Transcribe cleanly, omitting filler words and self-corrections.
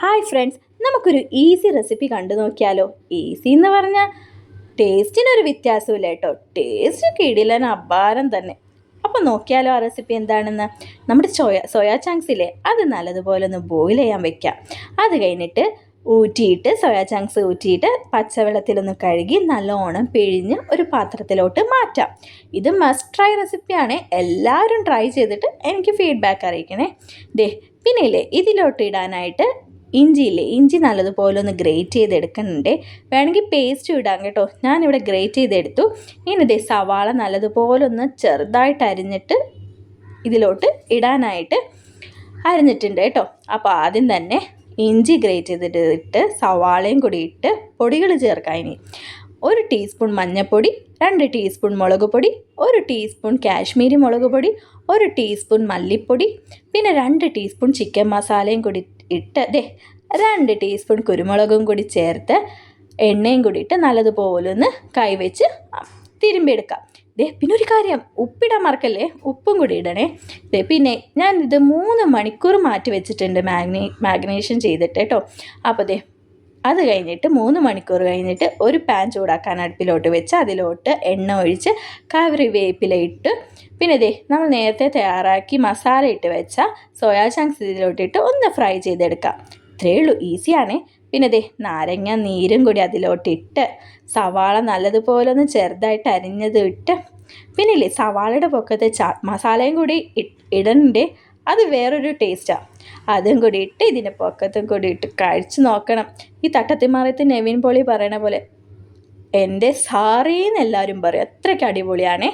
Hi friends, നമുക്കൊരു easy recipe കണ്ടു നോക്കിയാലോ. ഈസി എന്ന് പറഞ്ഞാൽ ടേസ്റ്റിനൊരു വ്യത്യാസമില്ല കേട്ടോ. ടേസ്റ്റ് കിടിലൻ അപാരം തന്നെ. അപ്പോൾ നോക്കിയാലോ ആ റെസിപ്പി എന്താണെന്ന്. നമ്മുടെ സോയാ ചങ്ക്സ് ഇല്ലേ, അത് നല്ലതുപോലെ ഒന്ന് ബോയിൽ ചെയ്യാൻ വെക്കാം. അത് കഴിഞ്ഞിട്ട് സോയാ ചങ്ക്സ് ഊറ്റിയിട്ട് പച്ചവെള്ളത്തിലൊന്ന് കഴുകി നല്ലോണം പിഴിഞ്ഞ് ഒരു പാത്രത്തിലോട്ട് മാറ്റാം. ഇത് മസ്റ്റ് ട്രൈ റെസിപ്പിയാണ്. എല്ലാവരും ട്രൈ ചെയ്തിട്ട് എനിക്ക് ഫീഡ്ബാക്ക് അറിയിക്കണേ. പിന്നെ ഇല്ലേ, ഇതിലോട്ട് ഇടാനായിട്ട് ഇഞ്ചി നല്ലതുപോലെ ഒന്ന് ഗ്രേറ്റ് ചെയ്തെടുക്കുന്നുണ്ട്. വേണമെങ്കിൽ പേസ്റ്റ് ഇടാം കേട്ടോ. ഞാനിവിടെ ഗ്രേറ്റ് ചെയ്തെടുത്തു. ഇനി സവാള നല്ലതുപോലെ ഒന്ന് ചെറുതായിട്ട് അരിഞ്ഞിട്ട് ഇതിലോട്ട് ഇടാനായിട്ട് അരിഞ്ഞിട്ടുണ്ട് കേട്ടോ. അപ്പോൾ ആദ്യം തന്നെ ഇഞ്ചി ഗ്രേറ്റ് ചെയ്തിട്ട് സവാളയും കൂടി ഇട്ട് പൊടികൾ ചേർക്കാം. ഇനി 1 ടീസ്പൂൺ മഞ്ഞൾപ്പൊടി, 2 ടീസ്പൂൺ മുളക് പൊടി, 1 ടീസ്പൂൺ കാശ്മീരി മുളക് പൊടി, 1 ടീസ്പൂൺ മല്ലിപ്പൊടി, പിന്നെ 2 ടീസ്പൂൺ ചിക്കൻ മസാലയും കൂടി ഇട്ട് 2 ടീസ്പൂൺ കുരുമുളകും കൂടി ചേർത്ത് എണ്ണയും കൂടി ഇട്ട് നല്ലതുപോലെ ഒന്ന് കൈവച്ച് തിരുമ്പിയെടുക്കാം. പിന്നെ ഒരു കാര്യം, ഉപ്പിടാൻ മറക്കല്ലേ, ഉപ്പും കൂടി ഇടണേ. പിന്നെ ഞാനിത് 3 മണിക്കൂർ മാറ്റി വെച്ചിട്ടുണ്ട് മാഗ്നേഷൻ ചെയ്തിട്ട് കേട്ടോ. അപ്പോൾ അത് കഴിഞ്ഞിട്ട് 3 മണിക്കൂർ കഴിഞ്ഞിട്ട് ഒരു പാൻ ചൂടാക്കാൻ അടുപ്പിലോട്ട് വെച്ച് അതിലോട്ട് എണ്ണ ഒഴിച്ച് കറിവേപ്പില ഇട്ട് പിന്നെ നമ്മൾ നേരത്തെ തയ്യാറാക്കി മസാല ഇട്ട് വെച്ച സോയാ ചങ്ക്സ് ഇതിലോട്ടിട്ട് ഒന്ന് ഫ്രൈ ചെയ്തെടുക്കാം. ഇത്രയേ ഉള്ളൂ, ഈസിയാണേ. പിന്നെ നാരങ്ങ നീരും കൂടി അതിലോട്ടിട്ട് സവാള നല്ലതുപോലെ ഒന്ന് ചെറുതായിട്ട് അരിഞ്ഞത് ഇട്ട് പിന്നെ ഇല്ലേ, സവാളയുടെ പൊക്കത്ത് മസാലയും കൂടി ഇടണ്ടേ, അത് വേറൊരു ടേസ്റ്റാണ്. അതും കൂടി ഇട്ട് ഇതിൻ്റെ പൊക്കത്തും കൂടി ഇട്ട് കഴിച്ച് നോക്കണം. ഈ തട്ടത്തിമാറയത്ത് നെവിൻ പോളി പറയണ പോലെ എൻ്റെ സാറീന്ന് എല്ലാവരും പറയും. അത്രയ്ക്ക് അടിപൊളിയാണേ.